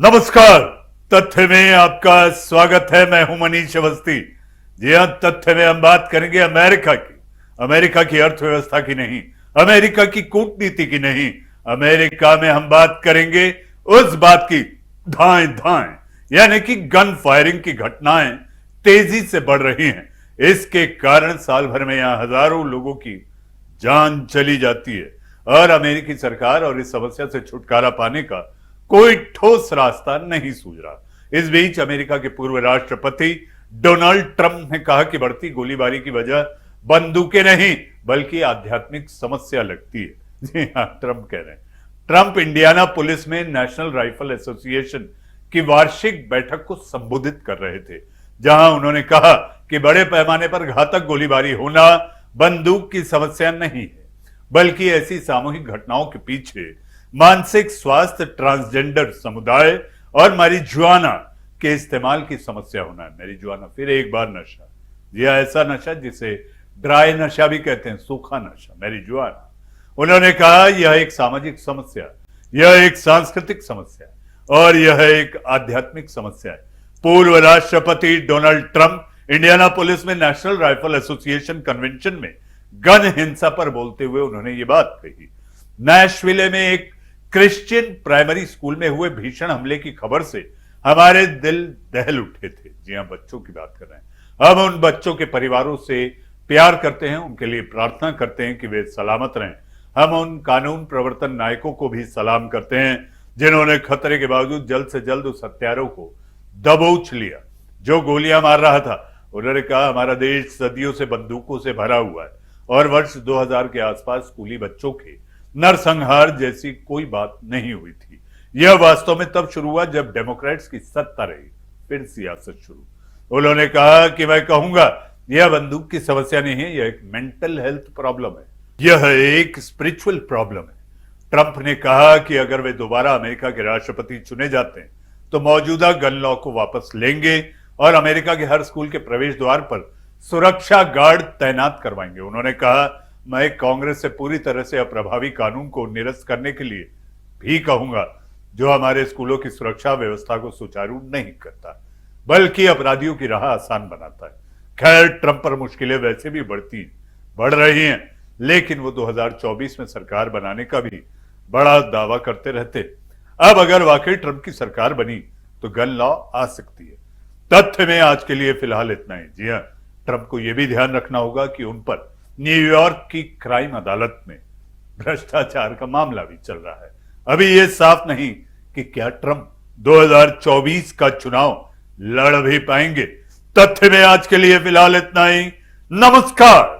नमस्कार। तथ्य में आपका स्वागत है। मैं हूं मनीष अवस्थी। जी हां, तथ्य में हम बात करेंगे अमेरिका की अर्थव्यवस्था की नहीं, अमेरिका की कूटनीति की नहीं, अमेरिका में हम बात करेंगे उस बात की धाएं धाएं, यानी कि गन फायरिंग की घटनाएं तेजी से बढ़ रही हैं। इसके कारण साल भर में यहां हजारों लोगों की जान चली जाती है और अमेरिकी सरकार और इस समस्या से छुटकारा पाने का कोई ठोस रास्ता नहीं सूझ रहा। इस बीच अमेरिका के पूर्व राष्ट्रपति डोनाल्ड ट्रंप ने कहा कि बढ़ती गोलीबारी की वजह बंदूकें नहीं बल्कि आध्यात्मिक समस्या लगती है। जी हाँ, ट्रंप कह रहे हैं। ट्रंप इंडियाना पुलिस में नेशनल राइफल एसोसिएशन की वार्षिक बैठक को संबोधित कर रहे थे, जहां उन्होंने कहा कि बड़े पैमाने पर घातक गोलीबारी होना बंदूक की समस्या नहीं है, बल्कि ऐसी सामूहिक घटनाओं के पीछे मानसिक स्वास्थ्य, ट्रांसजेंडर समुदाय और marijuana के इस्तेमाल की समस्या होना है। marijuana फिर एक बार नशा, जी ऐसा नशा जिसे ड्राई नशा भी कहते हैं, सूखा नशा, marijuana। उन्होंने कहा यह एक सामाजिक समस्या, यह एक सांस्कृतिक समस्या और यह एक आध्यात्मिक समस्या है। पूर्व राष्ट्रपति डोनाल्ड ट्रंप इंडियाना पुलिस में नेशनल राइफल एसोसिएशन कन्वेंशन में गन हिंसा पर बोलते हुए उन्होंने ये बात कही। नैशविले में एक क्रिश्चियन प्राइमरी स्कूल में हुए भीषण हमले की खबर से हमारे दिल दहल उठे थे। जी हां, बच्चों की बात कर रहे हैं। हम उन बच्चों के परिवारों से प्यार करते हैं, उनके लिए प्रार्थना करते हैं कि वे सलामत रहें। हम उन कानून प्रवर्तन नायकों को भी सलाम करते हैं जिन्होंने खतरे के बावजूद जल्द से जल्द उस हत्यारों को दबोच लिया जो गोलियां मार रहा था। उन्होंने कहा हमारा देश सदियों से बंदूकों से भरा हुआ है और वर्ष 2000 के आसपास स्कूली बच्चों के नरसंहार जैसी कोई बात नहीं हुई थी। यह वास्तव में तब शुरू हुआ जब डेमोक्रेट्स की सत्ता रही, फिर सियासत शुरू। उन्होंने कहा कि मैं कहूंगा यह बंदूक की समस्या नहीं है, यह एक मेंटल हेल्थ प्रॉब्लम है, यह एक स्पिरिचुअल प्रॉब्लम है। ट्रंप ने कहा कि अगर वे दोबारा अमेरिका के राष्ट्रपति चुने जाते हैं तो मौजूदा गन लॉ को वापस लेंगे और अमेरिका के हर स्कूल के प्रवेश द्वार पर सुरक्षा गार्ड तैनात करवाएंगे। उन्होंने कहा मैं कांग्रेस से पूरी तरह से अप्रभावी कानून को निरस्त करने के लिए भी कहूंगा जो हमारे स्कूलों की सुरक्षा व्यवस्था को सुचारू नहीं करता बल्कि अपराधियों की राह आसान बनाता है। खैर, ट्रंप पर मुश्किलें वैसे भी बढ़ रही हैं, लेकिन वो 2024 में सरकार बनाने का भी बड़ा दावा करते रहते। अब अगर वाकई ट्रंप की सरकार बनी तो गन लॉ आ सकती है। तथ्य में आज के लिए फिलहाल इतना ही। जी हाँ, ट्रंप को यह भी ध्यान रखना होगा कि उन पर न्यूयॉर्क की क्राइम अदालत में भ्रष्टाचार का मामला भी चल रहा है। अभी यह साफ नहीं कि क्या ट्रंप 2024 का चुनाव लड़ भी पाएंगे। तथ्य में आज के लिए फिलहाल इतना ही। नमस्कार।